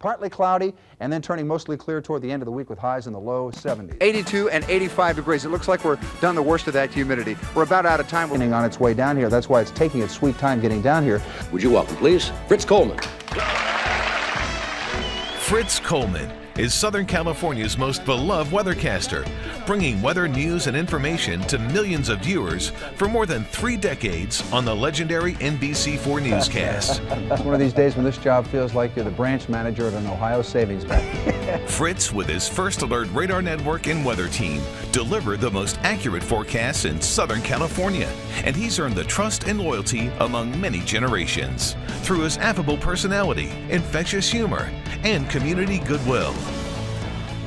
Partly cloudy and then turning mostly clear toward the end of the week with highs in the low 70s. 82 and 85 degrees. It looks like we're done the worst of that humidity. We're about out of time. On its way down here. That's why it's taking its sweet time getting down here. Would you welcome, please, Fritz Coleman. Fritz Coleman is Southern California's most beloved weathercaster, bringing weather news and information to millions of viewers for more than 3 decades on the legendary NBC4 newscast. It's one of these days when this job feels like you're the branch manager of an Ohio savings bank. Fritz, with his First Alert Radar Network and weather team, deliver the most accurate forecasts in Southern California, and he's earned the trust and loyalty among many generations through his affable personality, infectious humor, and community goodwill.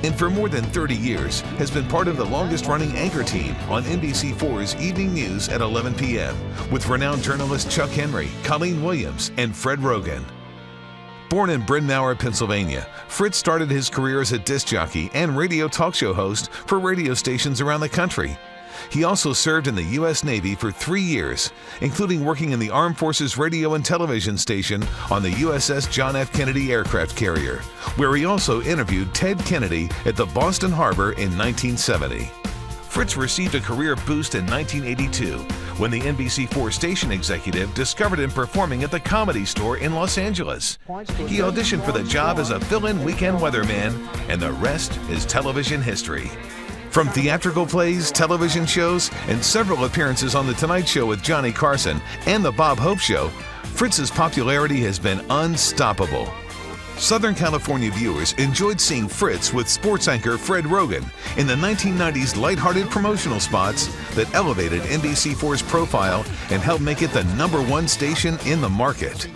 And for more than 30 years has been part of the longest-running anchor team on NBC4's Evening News at 11 p.m. with renowned journalists Chuck Henry, Colleen Williams, and Fred Rogan. Born in Bryn Mawr, Pennsylvania, Fritz started his career as a disc jockey and radio talk show host for radio stations around the country. He also served in the U.S. Navy for 3 years, including working in the Armed Forces radio and television station on the USS John F. Kennedy aircraft carrier, where he also interviewed Ted Kennedy at the Boston Harbor in 1970. Fritz received a career boost in 1982 when the NBC4 station executive discovered him performing at the Comedy Store in Los Angeles. He auditioned for the job as a fill-in weekend weatherman, and the rest is television history. From theatrical plays, television shows, and several appearances on The Tonight Show with Johnny Carson and The Bob Hope Show, Fritz's popularity has been unstoppable. Southern California viewers enjoyed seeing Fritz with sports anchor Fred Rogan in the 1990s lighthearted promotional spots that elevated NBC4's profile and helped make it the #1 station in the market.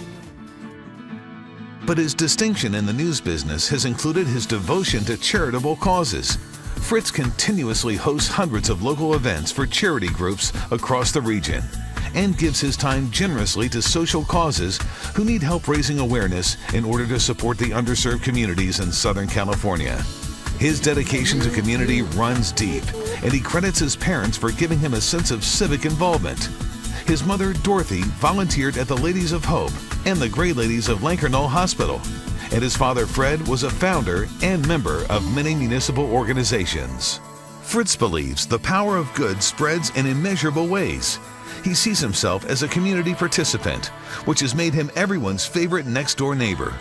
But his distinction in the news business has included his devotion to charitable causes. Fritz continuously hosts hundreds of local events for charity groups across the region and gives his time generously to social causes who need help raising awareness in order to support the underserved communities in Southern California. His dedication to community runs deep, and he credits his parents for giving him a sense of civic involvement. His mother, Dorothy, volunteered at the Ladies of Hope and the Gray Ladies of Lankernall Hospital, and his father, Fred, was a founder and member of many municipal organizations. Fritz believes the power of good spreads in immeasurable ways. He sees himself as a community participant, which has made him everyone's favorite next-door neighbor,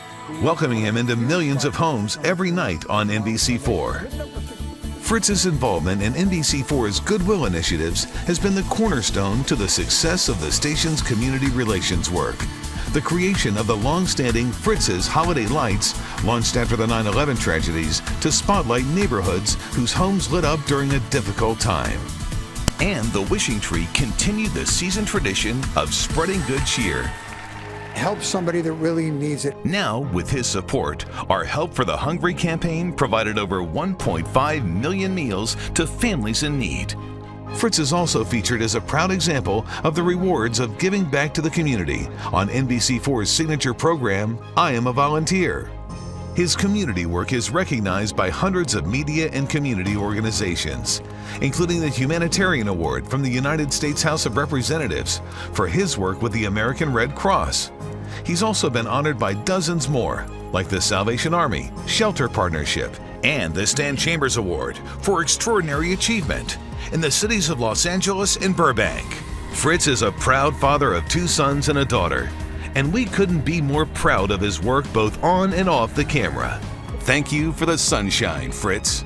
welcoming him into millions of homes every night on NBC4. Fritz's involvement in NBC4's Goodwill Initiatives has been the cornerstone to the success of the station's community relations work. The creation of the long-standing Fritz's Holiday Lights, launched after the 9/11 tragedies to spotlight neighborhoods whose homes lit up during a difficult time. And the Wishing Tree continued the seasoned tradition of spreading good cheer. Help somebody that really needs it. Now, with his support, our Help for the Hungry campaign provided over 1.5 million meals to families in need. Fritz is also featured as a proud example of the rewards of giving back to the community on NBC4's signature program, I Am a Volunteer. His community work is recognized by hundreds of media and community organizations, including the Humanitarian Award from the United States House of Representatives for his work with the American Red Cross. He's also been honored by dozens more, like the Salvation Army, Shelter Partnership, and the Stan Chambers Award for Extraordinary Achievement in the cities of Los Angeles and Burbank. Fritz is a proud father of 2 sons and a daughter, and we couldn't be more proud of his work both on and off the camera. Thank you for the sunshine, Fritz.